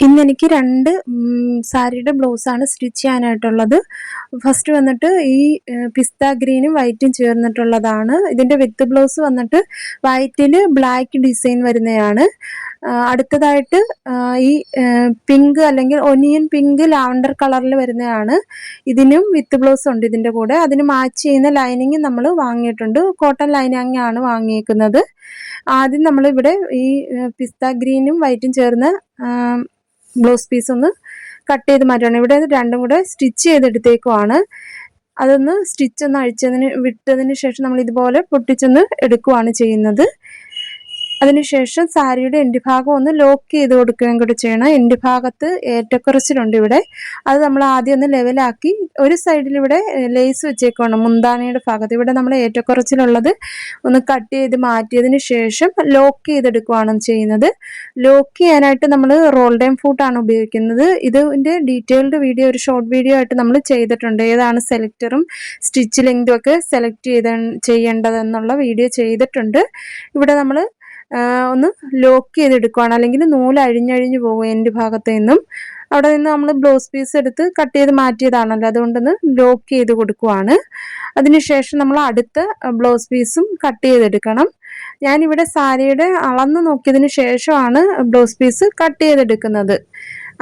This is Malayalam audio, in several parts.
ഇന്ന് എനിക്ക് രണ്ട് സാരിയുടെ ബ്ലൗസാണ് സ്റ്റിച്ച് ചെയ്യാനായിട്ടുള്ളത്. ഫസ്റ്റ് വന്നിട്ട് ഈ പിസ്ത ഗ്രീനും വൈറ്റും ചേർന്നിട്ടുള്ളതാണ്. ഇതിൻ്റെ വിത്ത് ബ്ലൗസ് വന്നിട്ട് വൈറ്റിൽ ബ്ലാക്ക് ഡിസൈൻ വരുന്നതാണ്. അടുത്തതായിട്ട് ഈ പിങ്ക് അല്ലെങ്കിൽ ഒനിയൻ പിങ്ക് ലാവണ്ടർ കളറിൽ വരുന്നതാണ്. ഇതിനും വിത്ത് ബ്ലൗസ് ഉണ്ട് ഇതിൻ്റെ കൂടെ. അതിന് മാച്ച് ചെയ്യുന്ന ലൈനിങ് നമ്മൾ വാങ്ങിയിട്ടുണ്ട്. കോട്ടൺ ലൈനിങ് ആണ് വാങ്ങിയേക്കുന്നത്. ആദ്യം നമ്മളിവിടെ ഈ പിസ്ത ഗ്രീനും വൈറ്റും ചേർന്ന് ബ്ലൗസ് പീസ് ഒന്ന് കട്ട് ചെയ്ത് മാറ്റണം. ഇവിടെ രണ്ടും കൂടെ സ്റ്റിച്ച് ചെയ്തെടുത്തേക്കുവാണ്. അതൊന്ന് സ്റ്റിച്ചൊന്ന് വിട്ടതിന് ശേഷം നമ്മൾ ഇതുപോലെ പൊട്ടിച്ചൊന്ന് എടുക്കുവാണ് ചെയ്യുന്നത്. അതിനുശേഷം സാരിയുടെ എൻഡ് ഭാഗം ഒന്ന് ലോക്ക് ചെയ്ത് കൊടുക്കുകയും കൂടി ചെയ്യണം. എൻഡ് ഭാഗത്ത് ഏറ്റക്കുറച്ചിലുണ്ട് ഇവിടെ. അത് നമ്മൾ ആദ്യം ഒന്ന് ലെവലാക്കി ഒരു സൈഡിൽ ഇവിടെ ലേസ് വെച്ചേക്കുവാണ് മുന്താണിയുടെ ഭാഗത്ത്. ഇവിടെ നമ്മൾ ഏറ്റക്കുറച്ചിലുള്ളത് ഒന്ന് കട്ട് ചെയ്ത് മാറ്റിയതിന് ശേഷം ലോക്ക് ചെയ്തെടുക്കുകയാണ് ചെയ്യുന്നത്. ലോക്ക് ചെയ്യാനായിട്ട് നമ്മൾ റോൾ ഡൈം ഫൂട്ടാണ് ഉപയോഗിക്കുന്നത്. ഇതിൻ്റെ ഡീറ്റെയിൽഡ് വീഡിയോ ഒരു ഷോർട്ട് വീഡിയോ ആയിട്ട് നമ്മൾ ചെയ്തിട്ടുണ്ട്. ഏതാണ് സെലക്ടറും സ്റ്റിച്ച് ലെങ്തും ഒക്കെ സെലക്ട് ചെയ്യേണ്ടതെന്നുള്ള വീഡിയോ ചെയ്തിട്ടുണ്ട്. ഇവിടെ നമ്മൾ ഒന്ന് ലോക്ക് ചെയ്തെടുക്കുകയാണ്, അല്ലെങ്കിൽ നൂല് അഴിഞ്ഞഴിഞ്ഞ് പോകും എൻ്റെ ഭാഗത്ത് നിന്നും. അവിടെ നിന്ന് നമ്മൾ ബ്ലൗസ് പീസ് എടുത്ത് കട്ട് ചെയ്ത് മാറ്റിയതാണല്ലോ, അതുകൊണ്ടൊന്ന് ലോക്ക് ചെയ്ത് കൊടുക്കുവാണ്. അതിനുശേഷം നമ്മൾ അടുത്ത ബ്ലൗസ് പീസും കട്ട് ചെയ്തെടുക്കണം. ഞാനിവിടെ സാരിയുടെ അളന്ന് നോക്കിയതിന് ശേഷമാണ് ബ്ലൗസ് പീസ് കട്ട് ചെയ്തെടുക്കുന്നത്.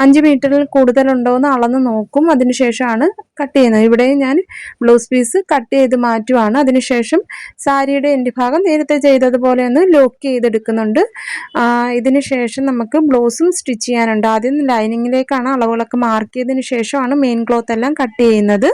5 മീറ്ററിൽ കൂടുതലുണ്ടോ എന്ന് അളന്ന് നോക്കും. അതിനുശേഷമാണ് കട്ട് ചെയ്യുന്നത്. ഇവിടെയും ഞാൻ ബ്ലൗസ് പീസ് കട്ട് ചെയ്ത് മാറ്റുവാണ്. അതിനുശേഷം സാരിയുടെ എൻഡ് ഭാഗം നേരത്തെ ചെയ്തതുപോലെ ഒന്ന് ലോക്ക് ചെയ്തെടുക്കുന്നുണ്ട്. ഇതിന് ശേഷം നമുക്ക് ബ്ലൗസും സ്റ്റിച്ച് ചെയ്യാനുണ്ട്. ആദ്യം ലൈനിങ്ങിലേക്കാണ് അളവുകളൊക്കെ മാർക്ക് ചെയ്തതിന് ശേഷമാണ് മെയിൻ ക്ലോത്ത് എല്ലാം കട്ട് ചെയ്യുന്നത്.